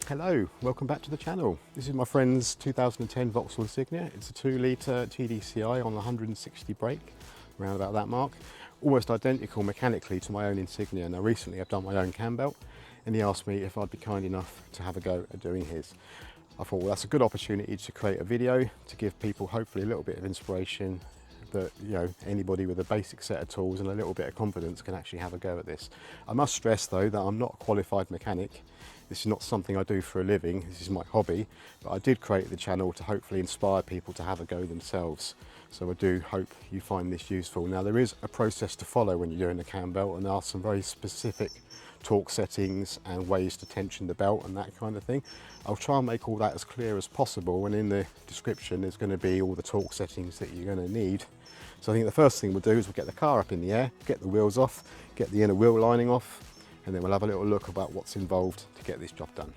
Hello, welcome back to the channel. This is my friend's 2010 Vauxhall Insignia. It's a 2-litre TDCI on 160 brake, around about that mark. Almost identical mechanically to my own Insignia. Now recently I've done my own cam belt and he asked me if I'd be kind enough to have a go at doing his. I thought, well, that's a good opportunity to create a video to give people hopefully a little bit of inspiration that, you know, anybody with a basic set of tools and a little bit of confidence can actually have a go at this. I must stress though that I'm not a qualified mechanic. This is not something I do for a living, this is my hobby, but I did create the channel to hopefully inspire people to have a go themselves. So I do hope you find this useful. Now there is a process to follow when you're doing the cam belt, and there are some very specific torque settings and ways to tension the belt and that kind of thing. I'll try and make all that as clear as possible, and in the description there's going to be all the torque settings that you're going to need. So I think the first thing we'll do is we'll get the car up in the air, get the wheels off, get the inner wheel lining off, and then we'll have a little look about what's involved to get this job done.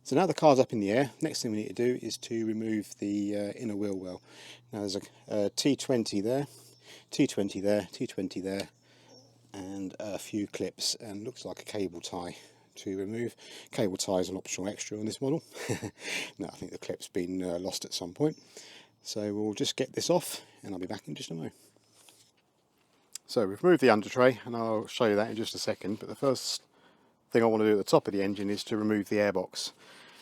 So now the car's up in the air, next thing we need to do is to remove the inner wheel well. Now there's a T20 there, T20 there, T20 there, and a few clips, and looks like a cable tie to remove. Cable tie is an optional extra on this model. No, I think the clip's been lost at some point. So we'll just get this off and I'll be back in just a moment. So we've removed the under tray and I'll show you that in just a second, but the first thing I want to do at the top of the engine is to remove the airbox.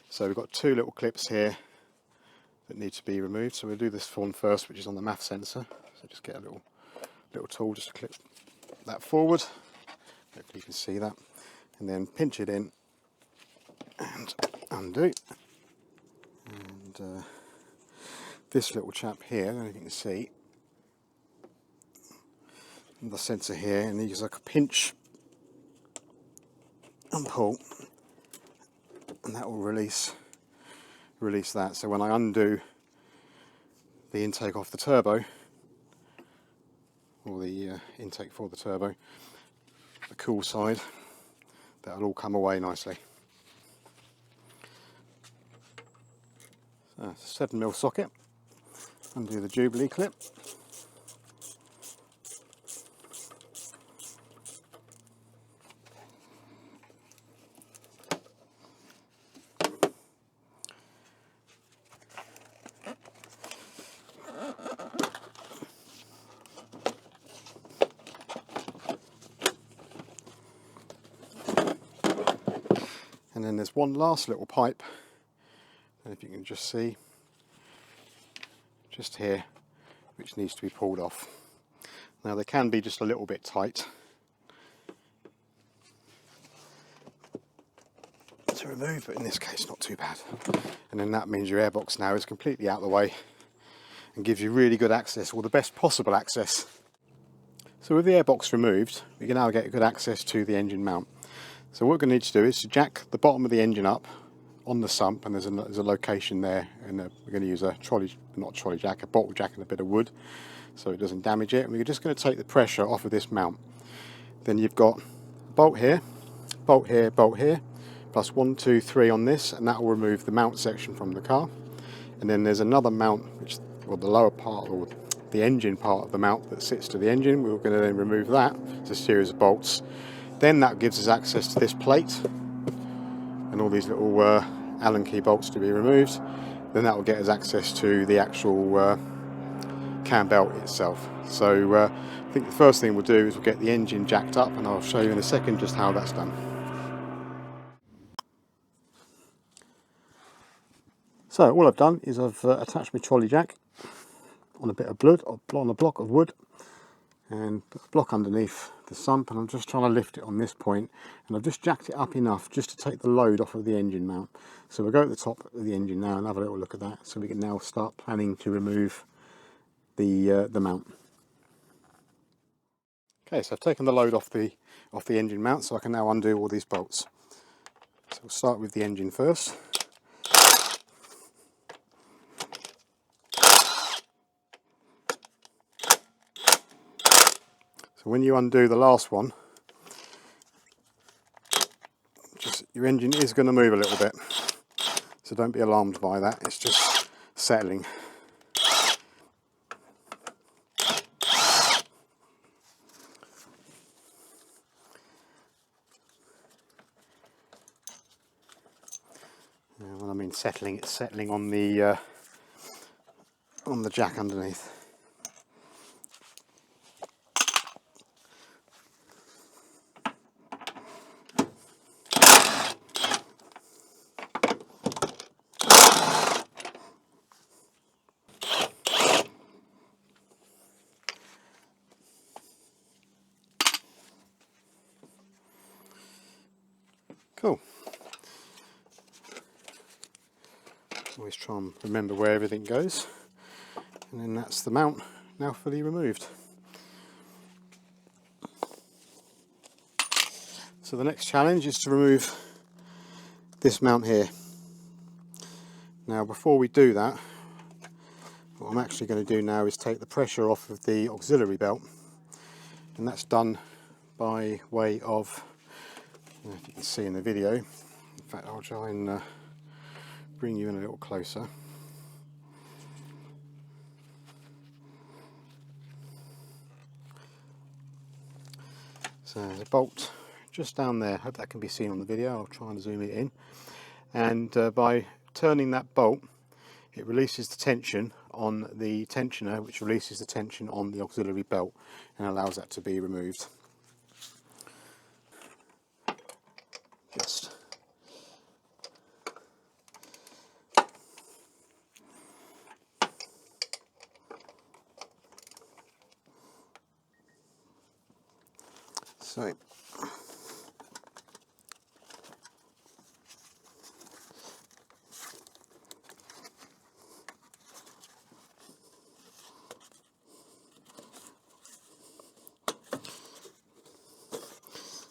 So we've got two little clips here that need to be removed. So we'll do this one first, which is on the MAF sensor. So just get a little tool just to clip that forward. Hopefully you can see that. And then pinch it in and undo. And this little chap here, I don't know if you can see, the sensor here, and you just like a pinch and pull, and that will release that. So when I undo the intake off the turbo, or the intake for the turbo, the cool side, that'll all come away nicely. So it's a 7mm socket, undo the Jubilee clip. And then there's one last little pipe, and if you can just see, just here, which needs to be pulled off. Now they can be just a little bit tight to remove, but in this case not too bad. And then that means your airbox now is completely out of the way and gives you really good access, or the best possible access. So with the airbox removed, we can now get good access to the engine mount. So what we're going to need to do is to jack the bottom of the engine up on the sump, and there's a location there, and we're going to use a trolley jack, a bottle jack and a bit of wood so it doesn't damage it. And we're just going to take the pressure off of this mount. Then you've got bolt here, bolt here, bolt here, plus 1, 2, 3 on this, and that will remove the mount section from the car. And then there's another mount, which, well, the lower part, or the engine part of the mount that sits to the engine. We're going to then remove that. It's a series of bolts. Then that gives us access to this plate and all these little Allen key bolts to be removed. Then that will get us access to the actual cam belt itself. So I think the first thing we'll do is we'll get the engine jacked up, and I'll show you in a second just how that's done. So all I've done is I've attached my trolley jack on a bit of on a block of wood, and put the block underneath the sump, and I'm just trying to lift it on this point, and I've just jacked it up enough just to take the load off of the engine mount. So we'll go at the top of the engine now and have a little look at that, so we can now start planning to remove the mount. Okay, so I've taken the load off the engine mount, so I can now undo all these bolts. So we'll start with the engine first. So when you undo the last one, your engine is going to move a little bit, so don't be alarmed by that, it's just settling. When I mean settling, it's settling on the jack underneath. Cool. Always try and remember where everything goes, and then that's the mount now fully removed. So the next challenge is to remove this mount here. Now before we do that, what I'm actually going to do now is take the pressure off of the auxiliary belt, and that's done by way of, if you can see in the video, in fact I'll try and bring you in a little closer. So there's a bolt just down there, hope that can be seen on the video, I'll try and zoom it in, and by turning that bolt it releases the tension on the tensioner, which releases the tension on the auxiliary belt and allows that to be removed. Just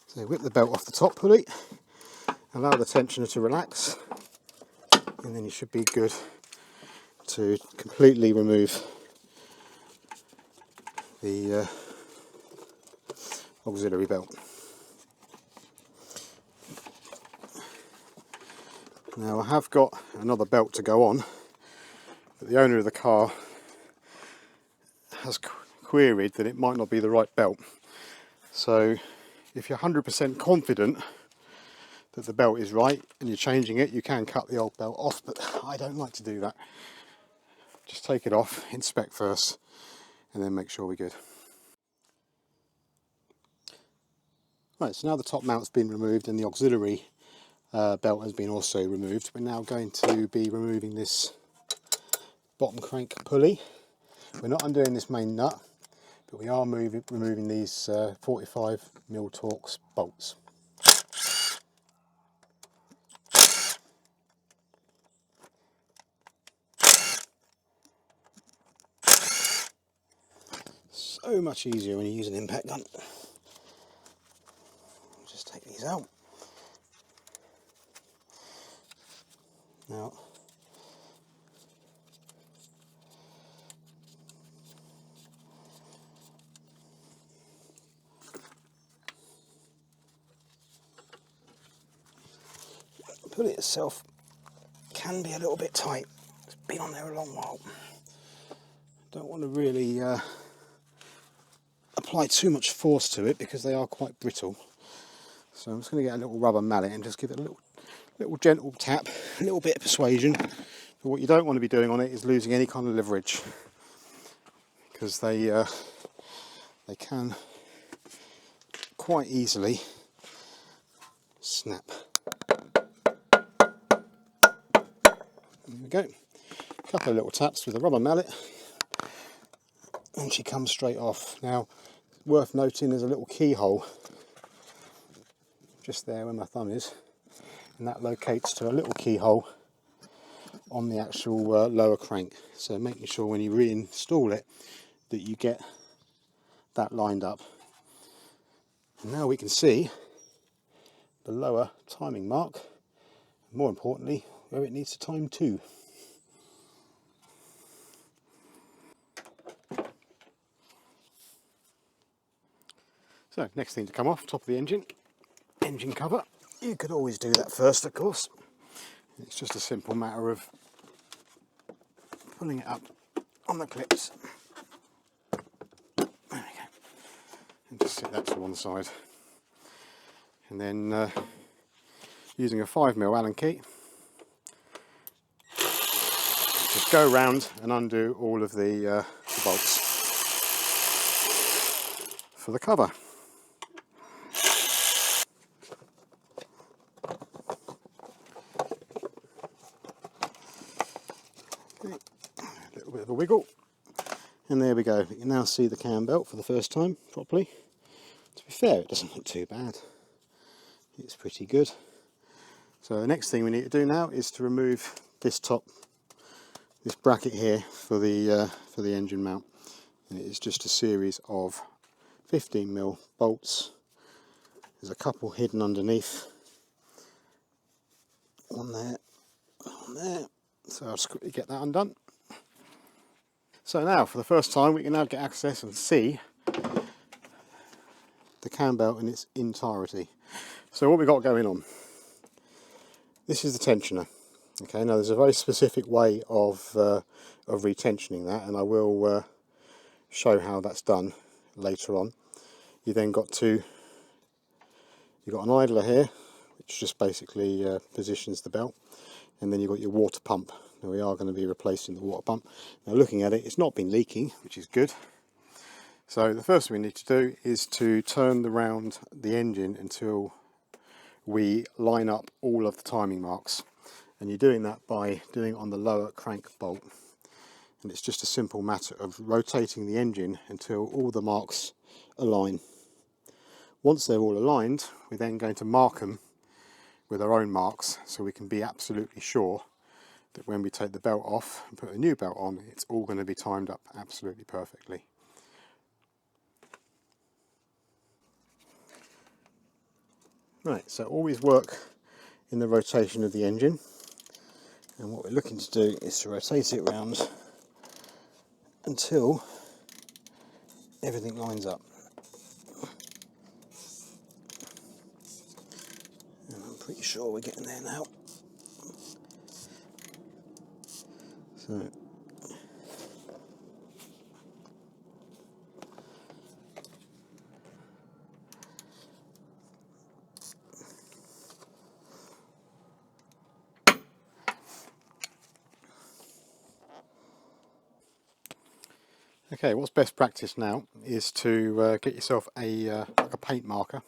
so whip the belt off the top pulley, allow the tensioner to relax, and then you should be good to completely remove the auxiliary belt. Now I have got another belt to go on, but the owner of the car has queried that it might not be the right belt. So if you're 100% confident that the belt is right and you're changing it, you can cut the old belt off, but I don't like to do that. Just take it off, inspect first, and then make sure we're good. Right, so now the top mount's been removed and the auxiliary belt has been also removed. We're now going to be removing this bottom crank pulley. We're not undoing this main nut, but we are removing these 45mm Torx bolts. So much easier when you use an impact gun. Just take these out. Now, the pulley itself can be a little bit tight. It's been on there a long while. Don't want to really apply too much force to it because they are quite brittle. So I'm just going to get a little rubber mallet and just give it a little gentle tap, a little bit of persuasion. But what you don't want to be doing on it is losing any kind of leverage, because they can quite easily snap. There we go. A couple of little taps with a rubber mallet and she comes straight off. Now, worth noting, there's a little keyhole just there where my thumb is, and that locates to a little keyhole on the actual lower crank. So making sure when you reinstall it that you get that lined up. And now we can see the lower timing mark, more importantly where it needs to time to. So next thing to come off, top of the engine cover. You could always do that first, of course. It's just a simple matter of pulling it up on the clips. There we go. And just set that to one side. And then using a 5mm Allen key, just go around and undo all of the bolts for the cover. Okay. A little bit of a wiggle, and there we go. You can now see the cam belt for the first time properly. To be fair, it doesn't look too bad. It's pretty good. So the next thing we need to do now is to remove this bracket here for the engine mount. And it is just a series of 15mm bolts. There's a couple hidden underneath. One there, one there. So I'll just quickly get that undone. So now, for the first time, we can now get access and see the cam belt in its entirety. So what we've got going on. This is the tensioner. Okay, now there's a very specific way of retensioning that, and I will show how that's done later on. You then got an idler here, which just basically positions the belt, and then you've got your water pump. Now we are going to be replacing the water pump. Now looking at it, it's not been leaking, which is good. So the first thing we need to do is to turn around the engine until we line up all of the timing marks. And you're doing that by doing it on the lower crank bolt. And it's just a simple matter of rotating the engine until all the marks align. Once they're all aligned, we're then going to mark them with our own marks, so we can be absolutely sure that when we take the belt off and put a new belt on, it's all going to be timed up absolutely perfectly. Right, so always work in the rotation of the engine, and what we're looking to do is to rotate it around until everything lines up. And I'm pretty sure we're getting there now. So okay, what's best practice now is to get yourself a paint marker,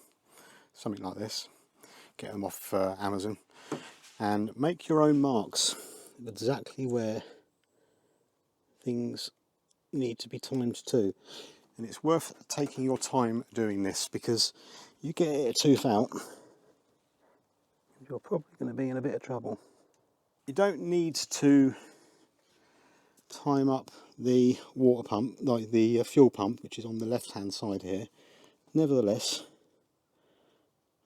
something like this. Get them off Amazon, and make your own marks exactly where things need to be timed to. And it's worth taking your time doing this, because you get it a tooth out, you're probably going to be in a bit of trouble. You don't need to time up the water pump, like the fuel pump, which is on the left hand side here. Nevertheless,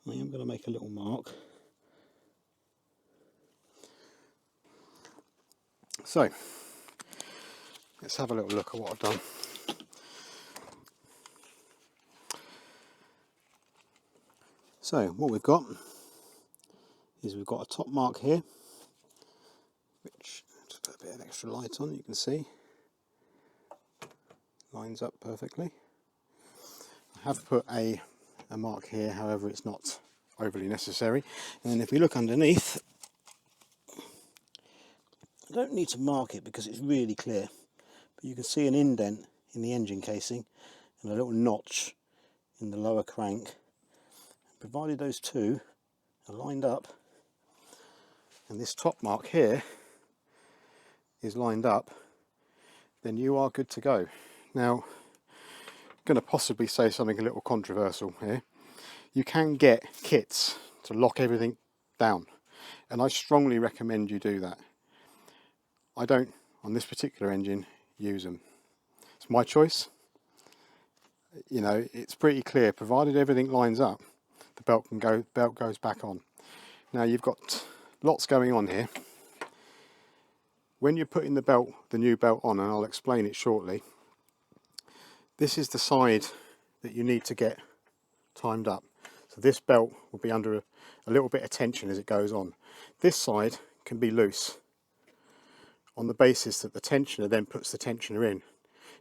I am going to make a little mark. So let's have a little look at what I've done. So what we've got is we've got a top mark here, which, just put a bit of extra light on, you can see lines up perfectly. I have put a mark here, however it's not overly necessary. And then if we look underneath, I don't need to mark it because it's really clear, but you can see an indent in the engine casing and a little notch in the lower crank. Provided those two are lined up, and this top mark here is lined up, then you are good to go. Now, I'm going to possibly say something a little controversial here. You can get kits to lock everything down, and I strongly recommend you do that. I don't, on this particular engine, use them. It's my choice. You know, it's pretty clear, provided everything lines up, the belt goes back on. Now you've got lots going on here. When you're putting the new belt on, and I'll explain it shortly, this is the side that you need to get timed up. So this belt will be under a little bit of tension as it goes on. This side can be loose on the basis that the tensioner then puts the tensioner in.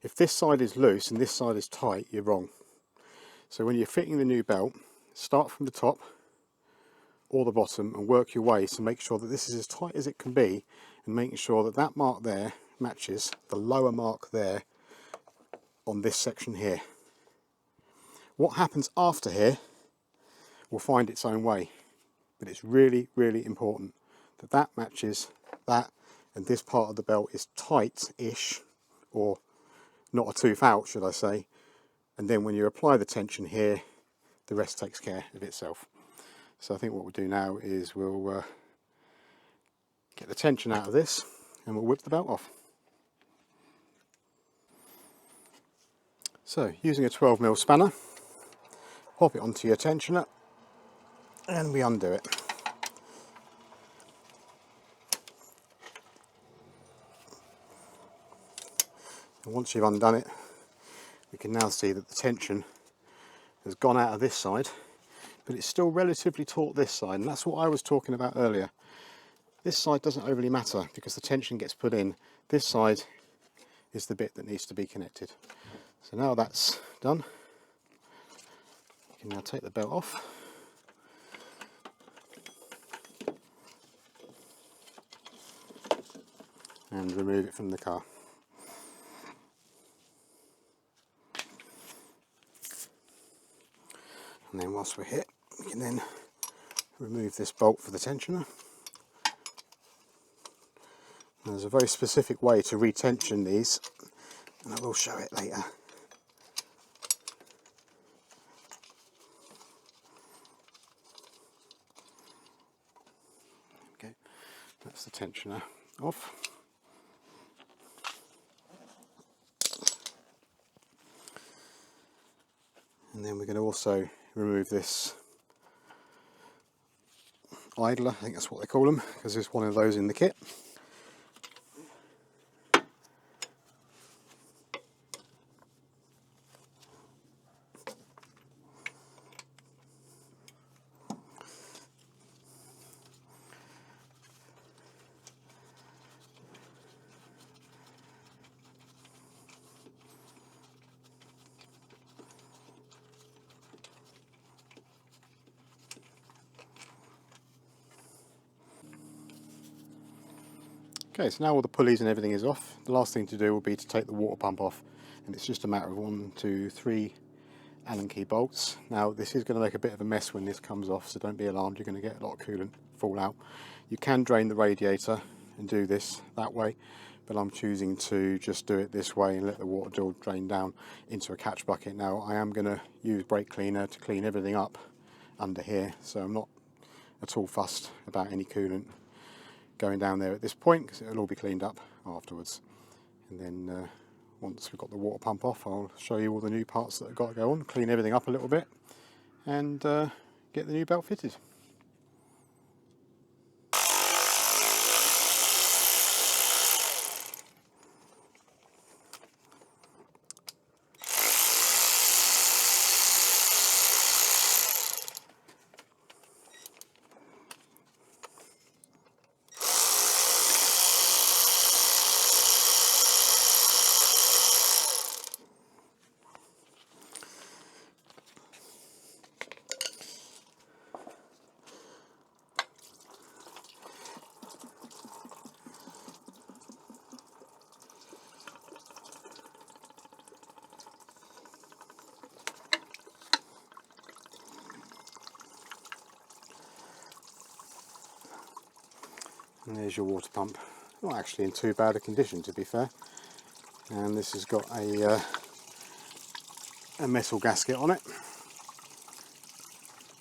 If this side is loose and this side is tight, you're wrong. So when you're fitting the new belt, start from the top or the bottom and work your way to make sure that this is as tight as it can be, and making sure that that mark there matches the lower mark there on this section here. What happens after here will find its own way, but it's really, really important that that matches that, and this part of the belt is tight-ish, or not a tooth out, should I say, and then when you apply the tension here, the rest takes care of itself. So I think what we'll do now is we'll get the tension out of this and we'll whip the belt off. So using a 12mm spanner, pop it onto your tensioner and we undo it. And once you've undone it, we can now see that the tension has gone out of this side, but it's still relatively taut this side, and that's what I was talking about earlier. This side doesn't overly matter because the tension gets put in. This side is the bit that needs to be connected. So now that's done, you can now take the belt off. And remove it from the car. And then whilst we're here, we can then remove this bolt for the tensioner. And there's a very specific way to retension these, and I will show it later. Okay, that's the tensioner off. And then we're going to also remove this idler, I think that's what they call them, because there's one of those in the kit. Okay, so now all the pulleys and everything is off. The last thing to do will be to take the water pump off, and it's just a matter of 1, 2, 3 Allen key bolts. Now this is going to make a bit of a mess when this comes off, so don't be alarmed, you're going to get a lot of coolant fall out. You can drain the radiator and do this that way, but I'm choosing to just do it this way and let the water drain down into a catch bucket. Now I am going to use brake cleaner to clean everything up under here, so I'm not at all fussed about any coolant going down there at this point, because it'll all be cleaned up afterwards. And then once we've got the water pump off, I'll show you all the new parts that have got to go on, clean everything up a little bit, and get the new belt fitted. And there's your water pump. Not actually in too bad a condition, to be fair. And this has got a metal gasket on it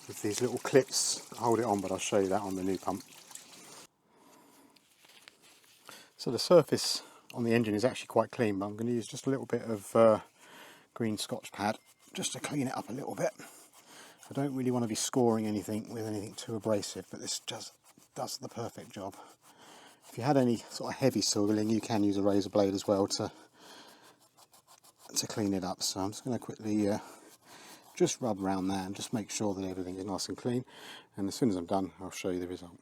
with these little clips that hold it on, but I'll show you that on the new pump. So the surface on the engine is actually quite clean, but I'm going to use just a little bit of green Scotch pad just to clean it up a little bit. I don't really want to be scoring anything with anything too abrasive, but this just does the perfect job. If you had any sort of heavy soiling, you can use a razor blade as well to clean it up. So I'm just going to quickly just rub around there and just make sure that everything is nice and clean, and as soon as I'm done I'll show you the result.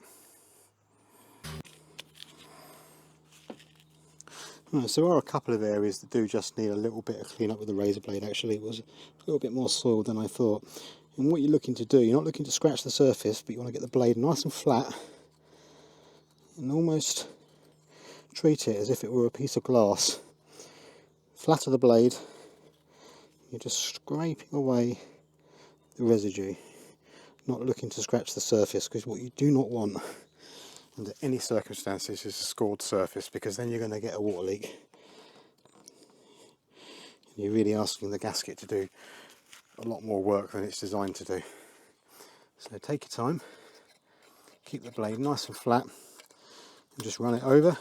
Right, so there are a couple of areas that do just need a little bit of clean up with the razor blade. Actually, it was a little bit more soiled than I thought. And what you're looking to do, you're not looking to scratch the surface, but you want to get the blade nice and flat and almost treat it as if it were a piece of glass. Flatter the blade, you're just scraping away the residue, not looking to scratch the surface, because what you do not want under any circumstances is a scored surface, because then you're going to get a water leak. You're really asking the gasket to do a lot more work than it's designed to do. So take your time, keep the blade nice and flat, and just run it over,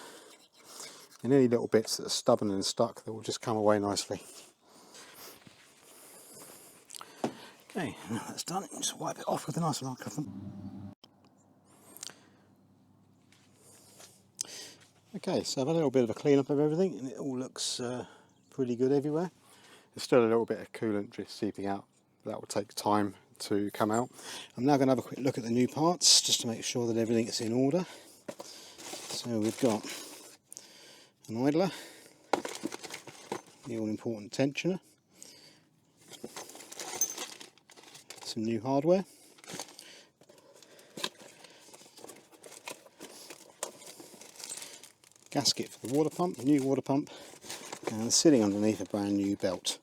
and any little bits that are stubborn and stuck, that will just come away nicely. Okay, now that's done, just wipe it off with a nice microphone. Okay, so I've had a little bit of a clean up of everything, and it all looks pretty good everywhere. There's still a little bit of coolant just seeping out. That will take time to come out. I'm now going to have a quick look at the new parts just to make sure that everything is in order. So we've got an idler, the all important tensioner, some new hardware, gasket for the water pump, the new water pump, and sitting underneath a brand new belt.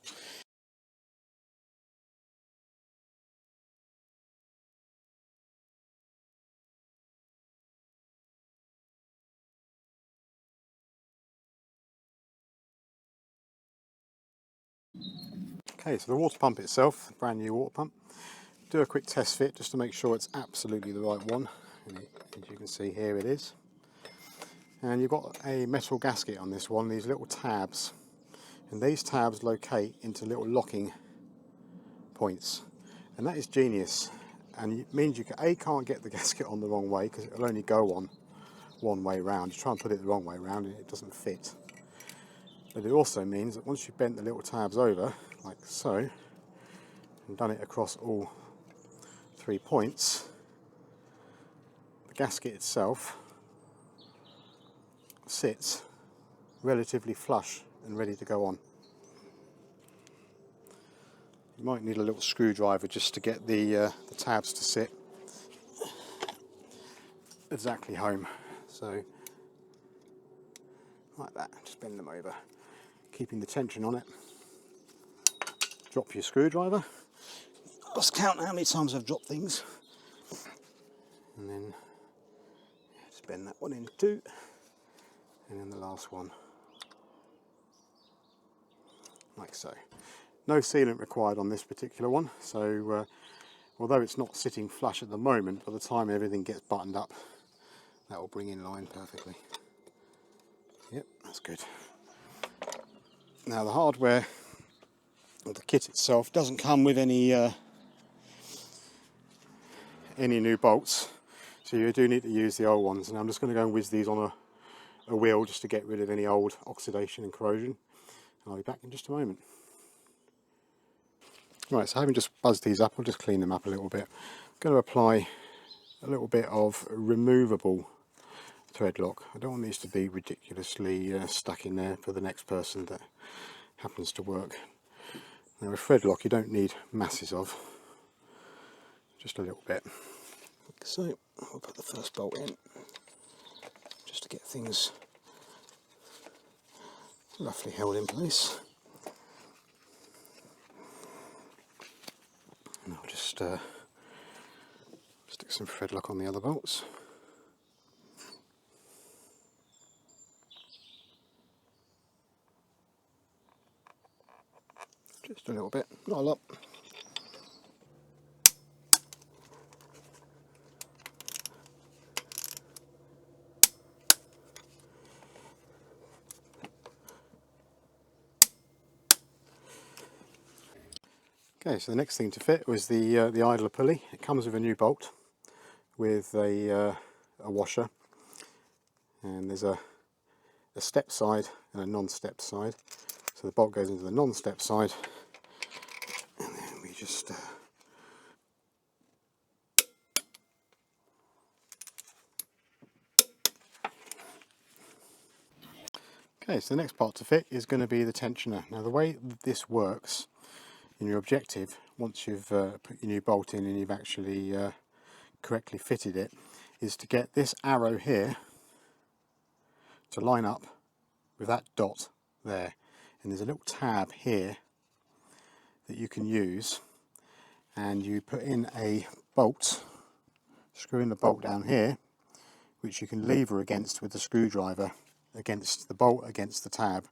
Okay, so the water pump itself, brand new water pump. Do a quick test fit just to make sure it's absolutely the right one. And as you can see here, it is. And you've got a metal gasket on this one, these little tabs. And these tabs locate into little locking points. And that is genius. And it means you can't get the gasket on the wrong way, because it'll only go on one way round. You try and put it the wrong way round and it doesn't fit. But it also means that once you've bent the little tabs over, like so, and done it across all 3 points, the gasket itself sits relatively flush and ready to go on. You might need a little screwdriver just to get the tabs to sit exactly home. So like that, just bend them over, keeping the tension on it. Drop your screwdriver. Let's count how many times I've dropped things. And then just bend that one in two. And then the last one, like so. No sealant required on this particular one, so although it's not sitting flush at the moment, by the time everything gets buttoned up, that will bring in line perfectly. Yep, that's good. Now the hardware, the kit itself, doesn't come with any new bolts, so you do need to use the old ones. And I'm just going to go and whiz these on a wheel just to get rid of any old oxidation and corrosion. And I'll be back in just a moment. Right, so having just buzzed these up, I'll just clean them up a little bit. I'm going to apply a little bit of removable thread lock. I don't want these to be ridiculously stuck in there for the next person that happens to work. Now with thread lock you don't need masses of, just a little bit. So I'll put the first bolt in just to get things roughly held in place. And I'll just stick some thread lock on the other bolts. Just a little bit, not a lot. Okay, so the next thing to fit was the idler pulley. It comes with a new bolt with a washer, and there's a step side and a non-step side. So the bolt goes into the non-step side, and then we just okay, so the next part to fit is going to be the tensioner. Now the way this works in your objective, once you've put your new bolt in and you've actually correctly fitted it, is to get this arrow here to line up with that dot there. And there's a little tab here that you can use, and you put in a bolt, screw in the bolt down here, which you can lever against with the screwdriver against the bolt, against the tab,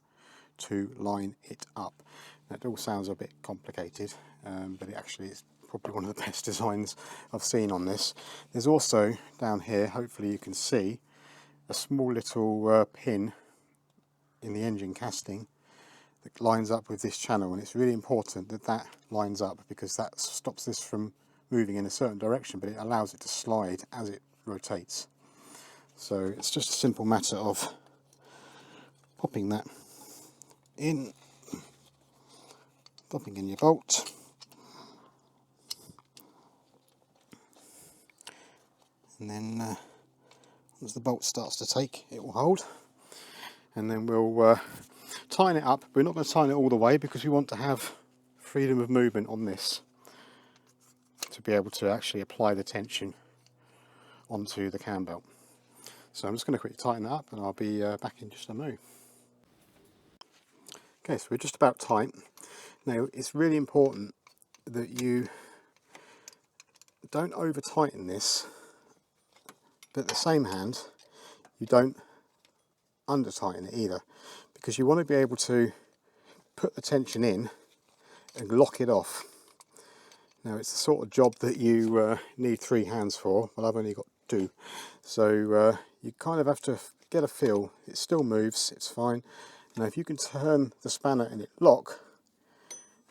to line it up. That all sounds a bit complicated, but it actually is probably one of the best designs I've seen on this. There's also down here, hopefully you can see, a small little pin in the engine casting that lines up with this channel, and it's really important that that lines up, because that stops this from moving in a certain direction, but it allows it to slide as it rotates. So it's just a simple matter of popping that in, popping in your bolt, and then once the bolt starts to take, it will hold, and then we'll tighten it up. We're not going to tighten it all the way because we want to have freedom of movement on this to be able to actually apply the tension onto the cam belt. So I'm just going to quickly tighten that up, and I'll be back in just a mo. Okay, so we're just about tight. Now it's really important that you don't over tighten this, but at the same hand you don't under tighten it either, because you want to be able to put the tension in and lock it off. Now it's the sort of job that you need 3 hands for, but I've only got 2, so you kind of have to get a feel. It still moves, it's fine. Now if you can turn the spanner and it lock,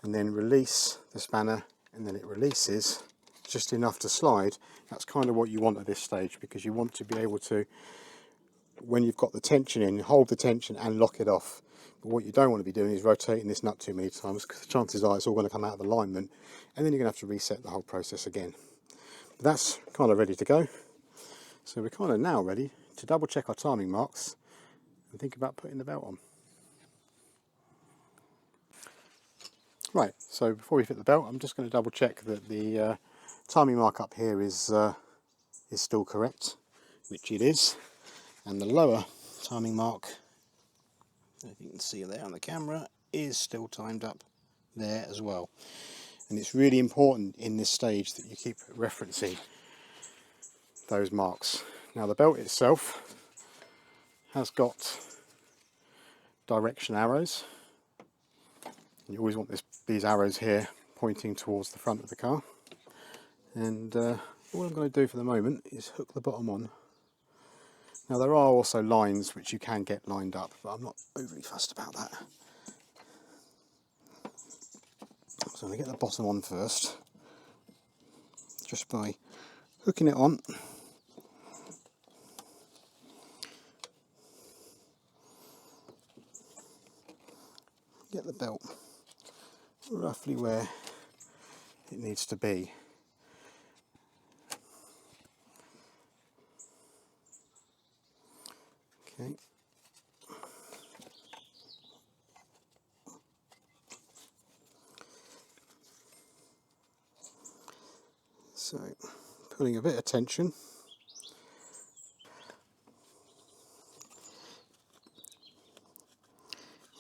and then release the spanner and then it releases just enough to slide, that's kind of what you want at this stage, because you want to be able to, when you've got the tension in, hold the tension and lock it off. But what you don't want to be doing is rotating this nut too many times, because chances are it's all going to come out of alignment, and then you're going to have to reset the whole process again. But that's kind of ready to go. So we're kind of now ready to double check our timing marks and think about putting the belt on. Right, so before we fit the belt, I'm just going to double check that the timing mark up here is still correct, which it is, and the lower timing mark, if you can see there on the camera, is still timed up there as well. And it's really important in this stage that you keep referencing those marks. Now the belt itself has got direction arrows. You always want these arrows here pointing towards the front of the car. And all I'm going to do for the moment is hook the bottom on. Now there are also lines which you can get lined up, but I'm not overly fussed about that. So I'm going to get the bottom on first, just by hooking it on. Get the belt roughly where it needs to be. Okay. So, putting a bit of tension.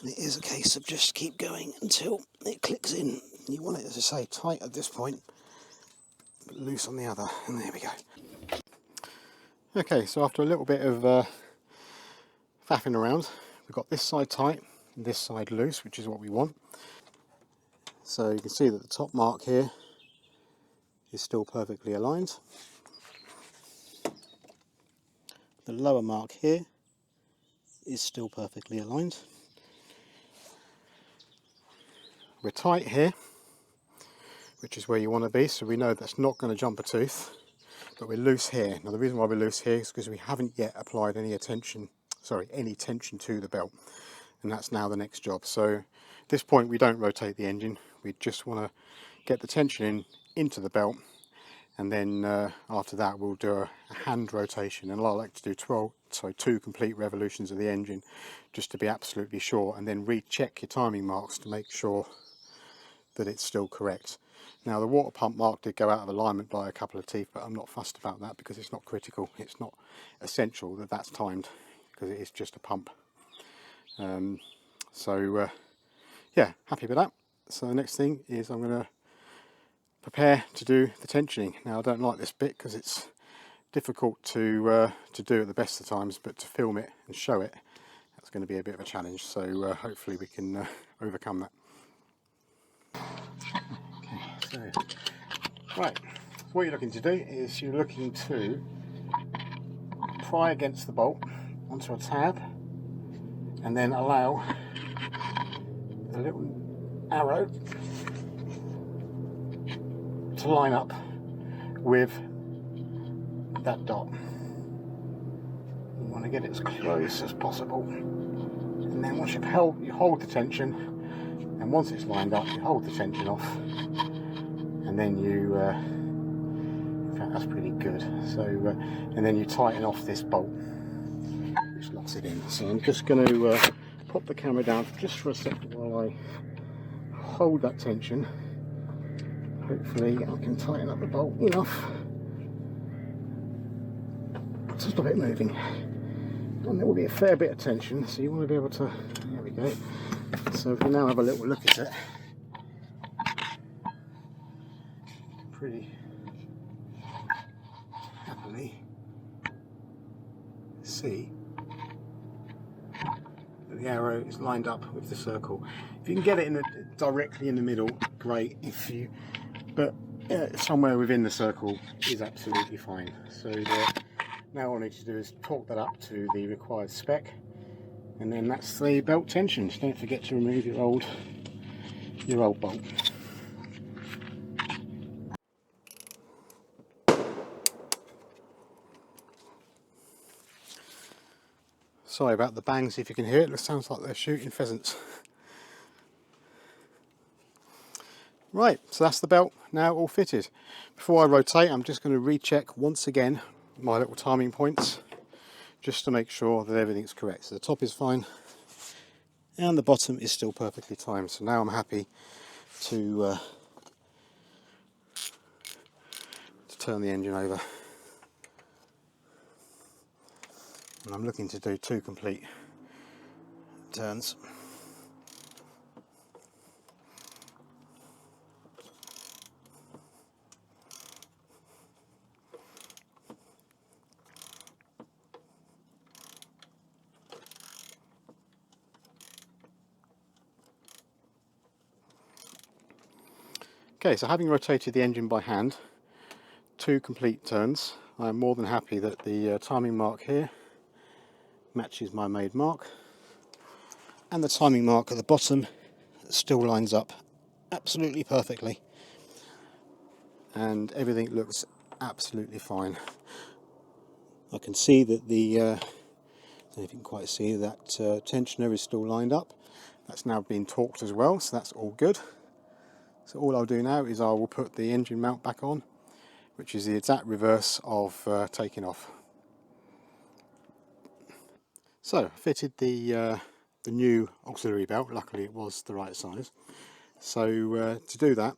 And it is a case of just keep going until it clicks in. You want it, as I say, tight at this point, but loose on the other. And there we go. Okay, so after a little bit of faffing around, we've got this side tight and this side loose, which is what we want. So you can see that the top mark here is still perfectly aligned. The lower mark here is still perfectly aligned. We're tight here, which is where you want to be, so we know that's not going to jump a tooth, but we're loose here. Now the reason why we're loose here is because we haven't yet applied any tension to the belt, and that's now the next job. So at this point we don't rotate the engine, we just want to get the tension into the belt, and then after that we'll do a hand rotation, and I like to do 2 complete revolutions of the engine just to be absolutely sure, and then recheck your timing marks to make sure that it's still correct. Now the water pump mark did go out of alignment by a couple of teeth, but I'm not fussed about that because it's not critical. It's not essential that that's timed because it is just a pump. Yeah, happy with that. So the next thing is I'm going to prepare to do the tensioning. Now I don't like this bit because it's difficult to do at the best of times, but to film it and show it, that's going to be a bit of a challenge. So hopefully we can overcome that. Okay, so right, so what you're looking to do is you're looking to pry against the bolt onto a tab, and then allow the little arrow to line up with that dot. You want to get it as close as possible, and then once you hold the tension, and once it's lined up you hold the tension off, and then you in fact that's pretty good, so and then you tighten off this bolt which locks it in. So I'm just going to pop the camera down just for a second while I hold that tension. Hopefully I can tighten up the bolt enough to stop it moving, and there will be a fair bit of tension, so you want to be able to, there we go. So if we now have a little look at it, pretty happily see that the arrow is lined up with the circle. If you can get it directly in the middle, great. But somewhere within the circle is absolutely fine. So now all I need to do is torque that up to the required spec, and then that's the belt tensions. Don't forget to remove your old bolt. Sorry about the bangs if you can hear it. It sounds like they're shooting pheasants. Right, so that's the belt now all fitted. Before I rotate, I'm just going to recheck once again my little timing points just to make sure that everything's correct. So the top is fine and the bottom is still perfectly timed. So now I'm happy to turn the engine over. And I'm looking to do 2 complete turns. Okay, so having rotated the engine by hand, 2 complete turns, I'm more than happy that the timing mark here matches my made mark, and the timing mark at the bottom still lines up absolutely perfectly, and everything looks absolutely fine. I can see that the, I don't know if you can quite see that tensioner is still lined up. That's now been torqued as well, so that's all good. So all I'll do now is I will put the engine mount back on, which is the exact reverse of taking off. So I fitted the new auxiliary belt. Luckily it was the right size. So to do that,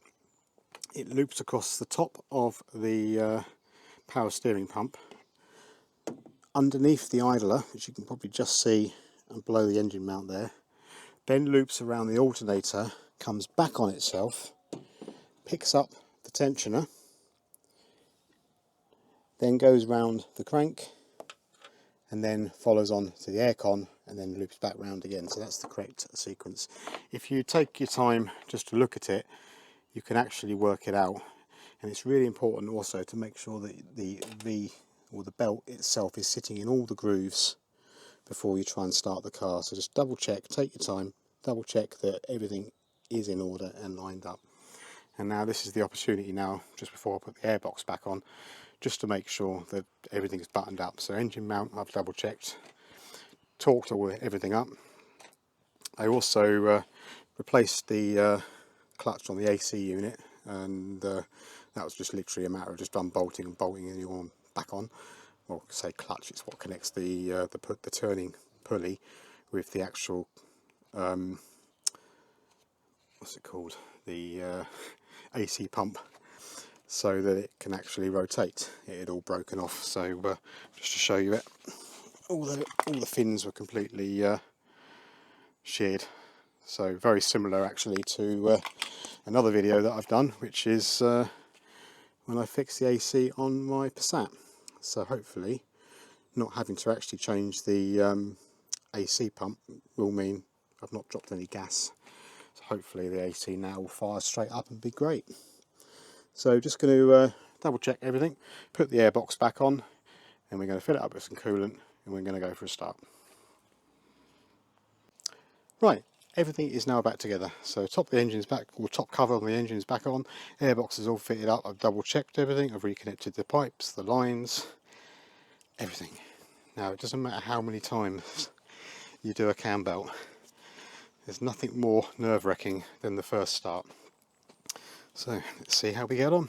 it loops across the top of the power steering pump, underneath the idler, which you can probably just see, and below the engine mount there, then loops around the alternator, comes back on itself, picks up the tensioner, then goes round the crank, and then follows on to the aircon, and then loops back round again. So that's the correct sequence. If you take your time just to look at it, you can actually work it out. And it's really important also to make sure that the belt itself is sitting in all the grooves before you try and start the car. So just double check, take your time, double check that everything is in order and lined up. And now this is the opportunity now, just before I put the airbox back on, just to make sure that everything is buttoned up. So engine mount, I've double checked, torqued everything up. I also replaced the clutch on the AC unit, and that was just literally a matter of just unbolting and bolting the arm back on. Or say clutch, it's what connects the turning pulley with the actual what's it called, the AC pump, so that it can actually rotate. It had all broken off, so just to show you it, all the fins were completely sheared. So very similar actually to another video that I've done, which is when I fixed the AC on my Passat. So hopefully not having to actually change the AC pump will mean I've not dropped any gas. So hopefully the AC now will fire straight up and be great. So just going to double check everything, put the airbox back on, and we're going to fill it up with some coolant, and we're going to go for a start. Right, everything is now back together. So top of the engine's back, or top cover on the engine is back on, airbox is all fitted up, I've double checked everything, I've reconnected the pipes, the lines, everything. Now it doesn't matter how many times you do a cam belt, there's nothing more nerve-wracking than the first start. So let's see how we get on.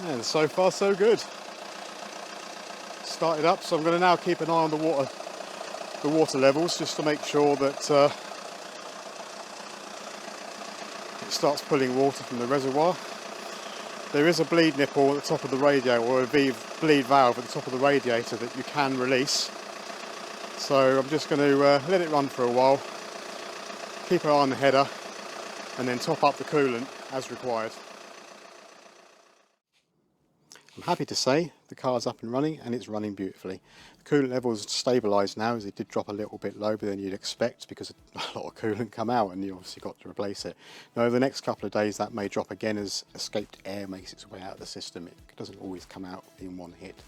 And so far so good. Started up, so I'm going to now keep an eye on the water levels, just to make sure that it starts pulling water from the reservoir. There is a bleed nipple at the top of the radiator, or a bleed valve at the top of the radiator that you can release. So I'm just going to let it run for a while, keep an eye on the header, and then top up the coolant as required. I'm happy to say the car's up and running, and it's running beautifully. The coolant level is stabilised now, as it did drop a little bit lower than you'd expect because a lot of coolant come out and you obviously got to replace it. Now over the next couple of days that may drop again as escaped air makes its way out of the system. It doesn't always come out in one hit.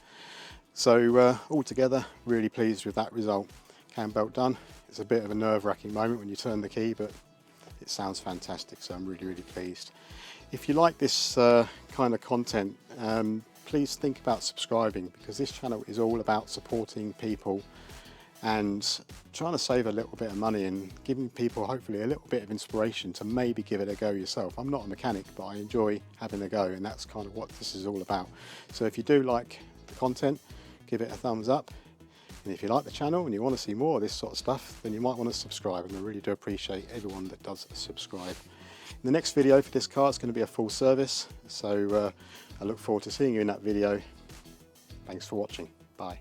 So altogether, really pleased with that result. Cam belt done. It's a bit of a nerve-wracking moment when you turn the key, but it sounds fantastic, so I'm really pleased. If you like this kind of content, please think about subscribing, because this channel is all about supporting people and trying to save a little bit of money and giving people hopefully a little bit of inspiration to maybe give it a go yourself. I'm not a mechanic, but I enjoy having a go, and that's kind of what this is all about. So if you do like the content, give it a thumbs up, and if you like the channel and you want to see more of this sort of stuff, then you might want to subscribe, and I really do appreciate everyone that does subscribe. In the next video for this car, it's going to be a full service, so I look forward to seeing you in that video. Thanks for watching. Bye.